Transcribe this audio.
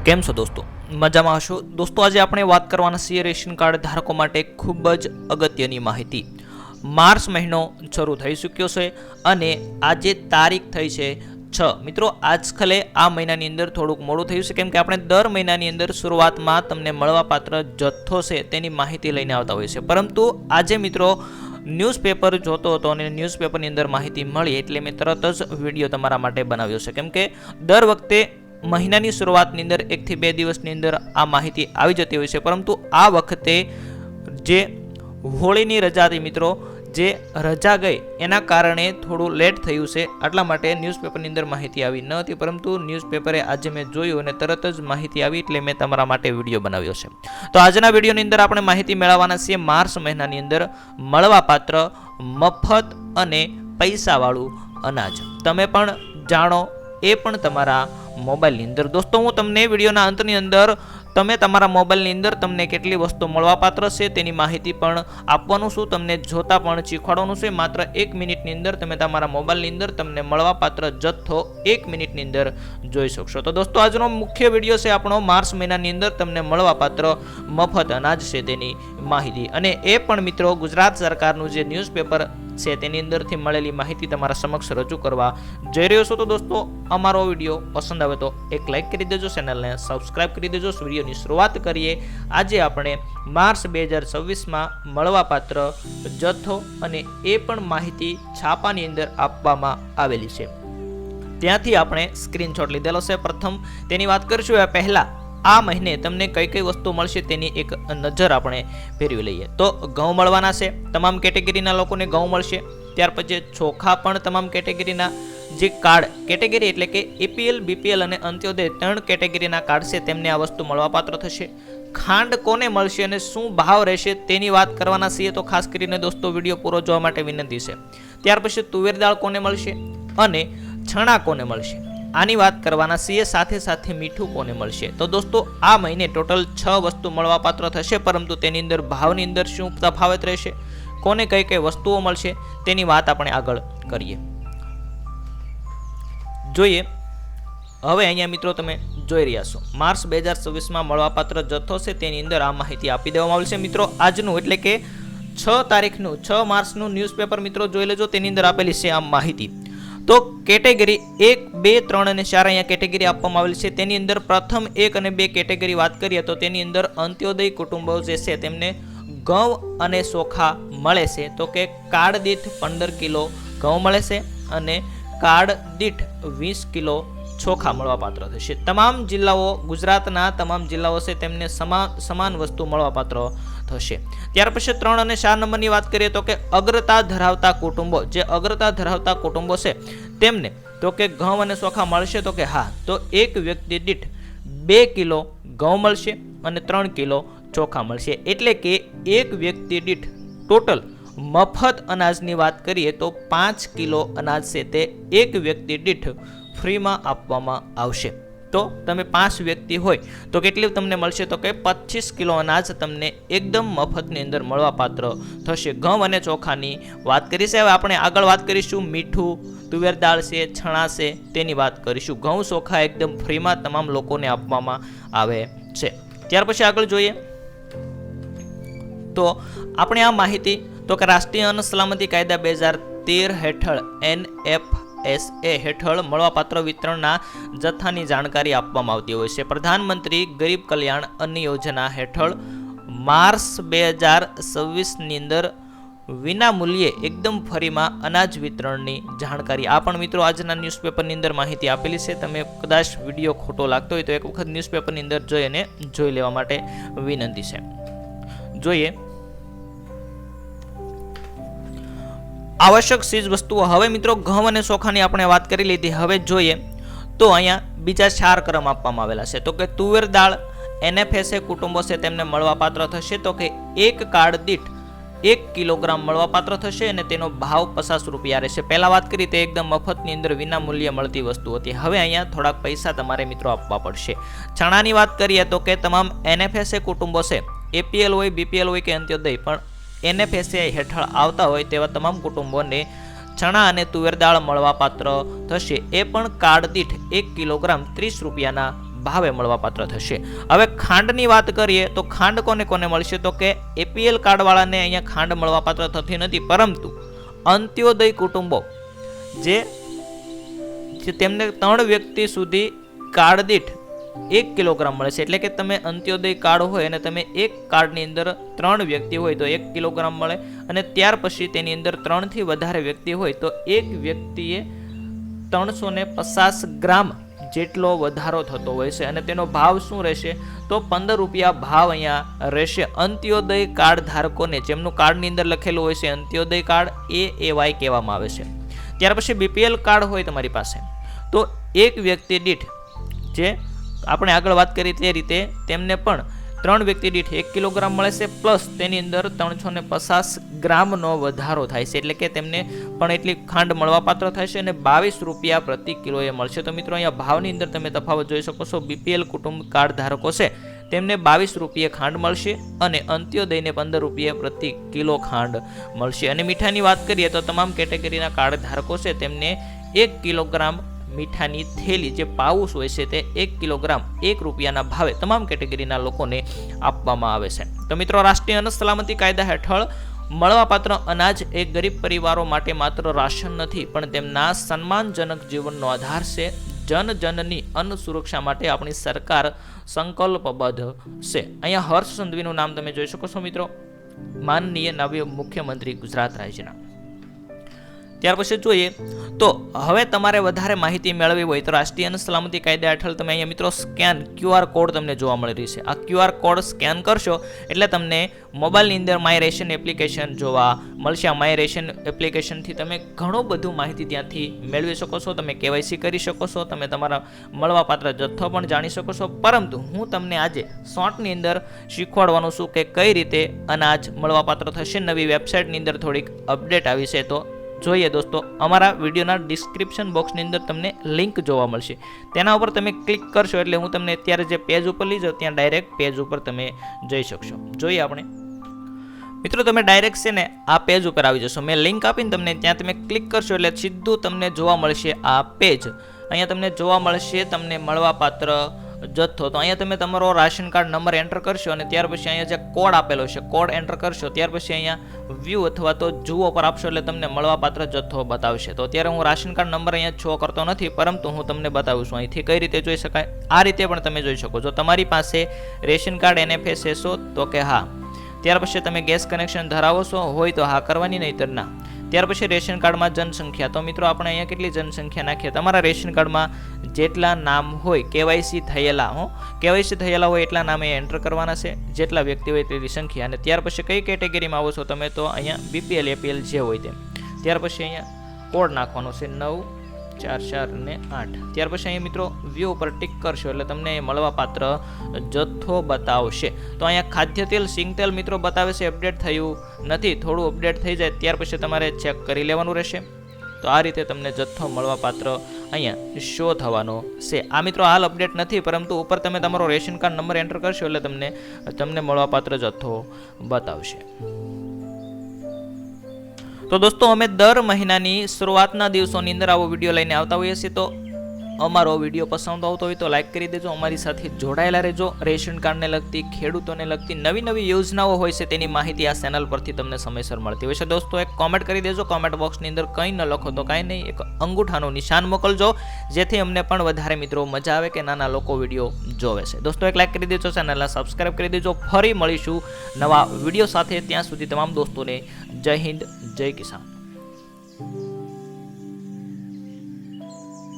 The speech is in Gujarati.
કેમ છો દોસ્તો? મજામાં હશો? દોસ્તો આજે આપણે વાત કરવાના છીએ રેશન કાર્ડ ધારકો માટે ખૂબ જ અગત્યની માહિતી. માર્ચ મહિનો શરૂ થઈ ચૂક્યો છે અને આજે તારીખ થઈ છે 6. મિત્રો આજકાલે આ મહિનાની અંદર થોડુંક મોડું થયું છે, કેમ કે આપણે દર મહિનાની અંદર શરૂઆતમાં તમને મળવાપાત્ર જથ્થો છે તેની માહિતી લઈને આવતા હોય છે, પરંતુ આજે મિત્રો ન્યૂઝપેપર જોતો હતો અને ન્યૂઝપેપરની અંદર માહિતી મળી એટલે મેં તરત જ વિડીયો તમારા માટે બનાવ્યો છે, કેમ કે દર વખતે મહિનાની શરૂઆતની અંદર 1 થી 2 દિવસની અંદર આ માહિતી આવી જતી હોય છે, પરંતુ આ વખતે જે હોળીની રજા હતી મિત્રો, જે રજા ગઈ એના કારણે થોડું લેટ થયું છે, એટલા માટે ન્યૂઝપેપરની અંદર માહિતી આવી ન હતી, પરંતુ ન્યૂઝપેપરે આજે મેં જોયું અને તરત જ માહિતી આવી એટલે મેં તમારા માટે વિડીયો બનાવ્યો છે. તો આજના વિડીયોની અંદર આપણે માહિતી મેળવવાના છીએ માર્ચ મહિનાની અંદર મળવાપાત્ર મફત અને પૈસાવાળું અનાજ. તમે પણ જાણો, એ પણ તમારા મોબાઈલની અંદર. દોસ્તો હું તમને વિડીયોના અંતની અંદર તમે તમારા મોબાઈલની અંદર તમને કેટલી વસ્તુ મળવાપાત્ર છે તેની માહિતી પણ આપવાનું છું, તમને જોતા પણ શીખવાડવાનું છે. માત્ર 1 મિનિટની અંદર તમે તમારા મોબાઈલની અંદર તમને મળવાપાત્ર જથ્થો 1 મિનિટની અંદર જોઈ શકશો. તો દોસ્તો આજનો મુખ્ય વિડીયો છે આપણો માર્ચ મહિનાની અંદર તમને મળવાપાત્ર મફત અનાજ છે તેની માહિતી, અને એ પણ મિત્રો ગુજરાત સરકારનું જે ન્યૂઝપેપર છે તેની અંદરથી મળેલી માહિતી તમારા સમક્ષ રજૂ કરવા જઈ રહ્યો છું. તો દોસ્તો અમારો વિડીયો પસંદ આવે તો એક લાઇક કરી દેજો, ચેનલને સબસ્ક્રાઇબ કરી દેજો. વિડીયોની શરૂઆત કરીએ. આજે આપણે માર્ચ 2026માં મળવાપાત્ર જથ્થો અને એ પણ માહિતી છાપાની અંદર આપવામાં આવેલી છે, ત્યાંથી આપણે સ્ક્રીનશોટ લીધેલો છે. પ્રથમ તેની વાત કરીશું એ પહેલા આ મહિને તમને કઈ કઈ વસ્તુ મળશે તેની એક નજર આપણે ફેરવી લઈએ. તો ઘઉં મળવાના છે, તમામ કેટેગરીના લોકોને ઘઉં મળશે. ત્યાર પછી ચોખા પણ તમામ કેટેગરીના જે કાર્ડ કેટેગરી એટલે કે એપીએલ, બીપીએલ અને અંત્યોદય 3 કેટેગરીના કાર્ડ છે તેમને આ વસ્તુ મળવાપાત્ર થશે. ખાંડ કોને મળશે અને શું ભાવ રહેશે તેની વાત કરવાના છીએ, તો ખાસ કરીને દોસ્તો વિડીયો પૂરો જોવા માટે વિનંતી છે. ત્યાર પછી તુવેર દાળ કોને મળશે અને છણા કોને મળશે આની વાત કરવાના છીએ, સાથે સાથે મીઠું કોને મળશે. તો દોસ્તો આ મહિને ટોટલ 6 વસ્તુ મળવાપાત્ર થશે, પરંતુ તેની અંદર ભાવની અંદર શું તફાવત રહેશે, કોને કઈ કઈ વસ્તુઓ મળશે તેની વાત આપણે આગળ કરીએ. જોઈએ હવે અહીંયા મિત્રો તમે જોઈ રહ્યા છો માર્ચ 2026માં મળવાપાત્ર જથ્થો છે તેની અંદર આ માહિતી આપી દેવામાં આવી છે. મિત્રો આજનું એટલે કે 6 તારીખનું 6 માર્ચનું ન્યૂઝપેપર મિત્રો જોઈ લેજો, તેની અંદર આપેલી છે આ માહિતી. તો કેટેગરી 1, 2, 3 અને 4 અહીંયા કેટેગરી આપવામાં આવેલી છે. તેની અંદર પ્રથમ 1 અને 2 કેટેગરી વાત કરીએ તો તેની અંદર અંત્યોદય કુટુંબો જે છે તેમને ઘઉં અને ચોખા મળે છે. તો કે કાર્ડ દીઠ 15 કિલો ઘઉં મળે છે અને કાર્ડ દીઠ 20 કિલો ચોખા મળવાપાત્ર થશે. તમામ જિલ્લાઓ, ગુજરાતના તમામ જિલ્લાઓ છે તેમને સમાન વસ્તુ મળવાપાત્ર થશે. ત્યાર પછી 3 અને 4 નંબરની વાત કરીએ તો કે અગ્રતા ધરાવતા કુટુંબો, જે અગ્રતા ધરાવતા કુટુંબો છે તેમને તો કે ઘઉં અને ચોખા મળશે. તો કે હા, તો એક વ્યક્તિ દીઠ 2 કિલો ઘઉં મળશે અને 3 કિલો ચોખા મળશે, એટલે કે એક વ્યક્તિ દીઠ ટોટલ મફત અનાજની વાત કરીએ તો 5 કિલો અનાજ છે તે એક વ્યક્તિ દીઠ ફ્રીમાં આપવામાં આવશે. તો તમે 5 વ્યક્તિ હોય તો કેટલી તમને મળશે, તો કે 25 કિલો અનાજ તમને એકદમ મફતની અંદર મળવાપાત્ર થશે. ઘઉં અને ચોખાની વાત કરી છે. હવે આપણે આગળ વાત કરીશું મીઠું, તુવેર દાળ છે, છણા છે તેની વાત કરીશું. ઘઉં ચોખા એકદમ ફ્રીમાં તમામ લોકોને આપવામાં આવે છે. ત્યાર પછી આગળ જોઈએ તો આપણે આ માહિતી તો કે રાષ્ટ્રીય અન્ન સલામતી કાયદા 2013 હેઠળ NFSA હેઠળ મળવાપાત્ર વિતરણના જથ્થાની જાણકારી આપવામાં આવતી હોય છે. પ્રધાનમંત્રી ગરીબ કલ્યાણ અન્ન યોજના હેઠળ માર્ચ 2026ની અંદર વિના મૂલ્યે એકદમ ફરીમાં અનાજ વિતરણની જાણકારી આ પણ મિત્રો આજના ન્યૂઝપેપરની અંદર માહિતી આપેલી છે. તમે કદાચ વિડીયો ખોટો લાગતો હોય તો એક વખત ન્યૂઝપેપરની અંદર જોઈ અને જોઈ લેવા માટે વિનંતી છે. જોઈએ આવશ્યક ચીજ વસ્તુઓ. હવે મિત્રો ઘઉં અને ચોખાની આપણે વાત કરી લીધી. હવે જોઈએ તો અહીંયા બીજા 4 ક્રમ આપવામાં આવેલા છે. તો કે તુવેર દાળ NFSA કુટુંબો છે તેમને મળવાપાત્ર થશે. તો કે એક કાર્ડ દીઠ 1 કિલોગ્રામ મળવાપાત્ર થશે અને તેનો ભાવ 50 રૂપિયા રહેશે. પહેલા વાત કરી તે એકદમ મફતની અંદર વિના મૂલ્યે મળતી વસ્તુ હતી. હવે અહીંયા થોડાક પૈસા તમારે મિત્રો આપવા પડશે. ચણાની વાત કરીએ તો કે તમામ NFSA કુટુંબો છે, એપીએલ હોય, બીપીએલ હોય કે અંત્યોદય પણ NFSA હેઠળ આવતા હોય તેવા તમામ કુટુંબોને ચણા અને તુવેર દાળ મળવાપાત્ર થશે. એ પણ કાર્ડ દીઠ 1 કિલોગ્રામ 30 રૂપિયાના ભાવે મળવાપાત્ર થશે. હવે ખાંડની વાત કરીએ તો ખાંડ કોને કોને મળશે, તો કે એપીએલ કાર્ડવાળાને અહીંયા ખાંડ મળવાપાત્ર થતી નથી, પરંતુ અંત્યોદય કુટુંબો જે તેમને 3 વ્યક્તિ સુધી કાર્ડ દીઠ 1 કિલોગ્રામ મળે છે. એટલે કે તમે અંત્યોદય કાર્ડ હોય અને તમે એક કાર્ડની અંદર 3 વ્યક્તિ હોય તો 1 કિલોગ્રામ મળે, અને ત્યાર પછી તેની અંદર 3 થી વધારે વ્યક્તિ હોય તો એક વ્યક્તિએ 350 ગ્રામ જેટલો વધારો થતો હોય છે. અને તેનો ભાવ શું રહેશે, તો 15 રૂપિયા ભાવ અહીંયા રહેશે. અંત્યોદય કાર્ડ ધારકોને જેમનું કાર્ડની અંદર લખેલું હોય છે અંત્યોદય કાર્ડ AAY કહેવામાં આવે છે. ત્યાર પછી BPL કાર્ડ હોય તમારી પાસે તો એક વ્યક્તિ દીઠ, જે આપણે આગળ વાત કરી તે રીતે, તેમને પણ 3 વ્યક્તિ દીઠ 1 કિલોગ્રામ મળે છે, પ્લસ તેની અંદર 350 ગ્રામનો વધારો થાય છે. એટલે કે તેમને પણ એટલી ખાંડ મળવાપાત્ર થાય છે અને 22 રૂપિયા પ્રતિ કિલોએ મળશે. તો મિત્રો અહીંયા ભાવની અંદર તમે તફાવત જોઈ શકો છો. BPL કુટુંબ કાર્ડ ધારકો છે તેમને 22 રૂપિયે ખાંડ મળશે અને અંત્યોદયને 15 રૂપિયા પ્રતિ કિલો ખાંડ મળશે. અને મીઠાની વાત કરીએ તો તમામ કેટેગરીના કાર્ડ ધારકો છે તેમને 1 કિલોગ્રામ મીઠાની થેલી જે પાઉચ હોય છે તે 1 કિલોગ્રામ 1 રૂપિયાના ભાવે તમામ કેટેગરીના લોકોને આપવામાં આવે છે. તો મિત્રો, રાષ્ટ્રીય અન્ન સલામતી કાયદા હેઠળ મળવાપાત્ર અનાજ એ ગરીબ પરિવારો માટે માત્ર રાશન નથી, પણ તેમના સન્માનજનક જીવનનો આધાર છે. જન જનની અન્ન સુરક્ષા માટે આપણી સરકાર સંકલ્પબદ્ધ છે. અહીંયા હર્ષ સંઘવીનું નામ તમે જોઈ શકો છો મિત્રો, માનનીય નવી મુખ્યમંત્રી ગુજરાત રાજ્યના. ત્યાર પછી જોઈએ તો હવે તમારે વધારે માહિતી મેળવી હોય તો રાષ્ટ્રીય અન્ન સલામતી કાયદા હેઠળ તમે અહીંયા મિત્રો સ્કેન QR કોડ તમને જોવા મળી રહી છે. આ QR કોડ સ્કેન કરશો એટલે તમને મોબાઈલની અંદર માય રેશન એપ્લિકેશન જોવા મળશે. આ માય રેશન એપ્લિકેશનથી તમે ઘણું બધું માહિતી ત્યાંથી મેળવી શકો છો. તમે KYC કરી શકો છો, તમે તમારા મળવાપાત્ર જથ્થો પણ જાણી શકો છો. પરંતુ હું તમને આજે શોર્ટની અંદર શીખવાડવાનું છું કે કઈ રીતે અનાજ મળવાપાત્ર થશે. નવી વેબસાઇટની અંદર થોડીક અપડેટ આવી છે, તો જોઈએ દોસ્તો, અમારા વિડીયોના ડિસ્ક્રિપ્શન બોક્સની અંદર તમને લિંક જોવા મળશે. તેના ઉપર તમે ક્લિક કરશો એટલે હું તમને અત્યારે જે પેજ ઉપર લઈ જાઉં ત્યાં ડાયરેક્ટ પેજ ઉપર તમે જઈ શકશો. જોઈએ આપણે મિત્રો, તમે ડાયરેક્ટ છે ને આ પેજ ઉપર આવી જશો. મેં લિંક આપીને તમને ત્યાં તમે ક્લિક કરશો એટલે સીધું તમને જોવા મળશે આ પેજ. અહીંયા તમને જોવા મળશે તમને મળવાપાત્ર જથ્થો. તો અહીંયા તમે તમારો રાશન કાર્ડ નંબર એન્ટર કરશો અને ત્યાર પછી અહીંયા જે કોડ આપેલો છે કોડ એન્ટર કરશો. ત્યાર પછી અહીંયા વ્યૂ અથવા તો જુઓ પર આપશો એટલે તમને મળવાપાત્ર જથ્થો બતાવશે. તો અત્યારે હું રાશન કાર્ડ નંબર અહીંયા શો કરતો નથી, પરંતુ હું તમને બતાવું છું અહીંથી કઈ રીતે જોઈ શકાય. આ રીતે પણ તમે જોઈ શકો છો. તમારી પાસે રેશન કાર્ડ NFS છો તો કે હા. ત્યાર પછી તમે ગેસ કનેક્શન ધરાવો છો હોય તો હા કરવાની, નહીંતર ના. ત્યાર પછી રેશન કાર્ડમાં જનસંખ્યા. તો મિત્રો, આપણે અહીંયા કેટલી જનસંખ્યા નાખીએ. તમારા રેશન કાર્ડમાં જેટલા નામ હોય KYC થયેલા હોય એટલા નામે એન્ટર કરવાના છે, જેટલા વ્યક્તિ હોય તેટલી સંખ્યા. અને ત્યાર પછી કઈ કેટેગરીમાં આવો છો તમે, તો અહીંયા BPL APL જે હોય તેમ. ત્યાર પછી અહીંયા કોડ નાખવાનો છે 944 અને 8. ત્યાર પછી અહીંયા મિત્રો વ્યૂ ઉપર ટિક કરશો એટલે તમને મળવાપાત્ર જથ્થો બતાવશે. તો અહીંયા ખાદ્ય તેલ, સિંગ તેલ મિત્રો બતાવે છે અપડેટ થયું નથી. થોડું અપડેટ થઈ જાય ત્યાર પછી તમારે ચેક કરી લેવાનું રહેશે. તો આ રીતે તમને જથ્થો મળવાપાત્ર અહીંયા શો થવાનો છે. આ મિત્રો હાલ અપડેટ નથી, પરંતુ ઉપર તમે તમારો રેશન કાર્ડ નંબર એન્ટર કરશો એટલે તમને મળવાપાત્ર જથ્થો બતાવશે. તો દોસ્તો, અમે દર મહિનાની શરૂઆતના દિવસોની અંદર આવો વિડીયો લઈને આવતા હોઈએ છીએ. તો અમારો વિડીયો પસંદ આવતો હોય તો લાઈક કરી દેજો, અમારી સાથે જોડાયેલા રહેજો. રેશન કાર્ડને લગતી, ખેડૂતોને લગતી નવી યોજનાઓ હોય છે તેની માહિતી આ ચેનલ પરથી તમને સમયસર મળતી હોય છે. દોસ્તો, એક કોમેન્ટ કરી દેજો. કોમેન્ટ બોક્સની અંદર કંઈ ન લખો તો કાંઈ નહીં, એક અંગૂઠાનું નિશાન મોકલજો, જેથી અમને પણ વધારે મિત્રો મજા આવે કે નાના લોકો વિડીયો જોવે છે. દોસ્તો, એક લાઈક કરી દેજો, ચેનલને સબસ્ક્રાઈબ કરી દેજો. ફરી મળીશું નવા વિડીયો સાથે. ત્યાં સુધી તમામ દોસ્તોને જય હિન્દ, જય કિસાન.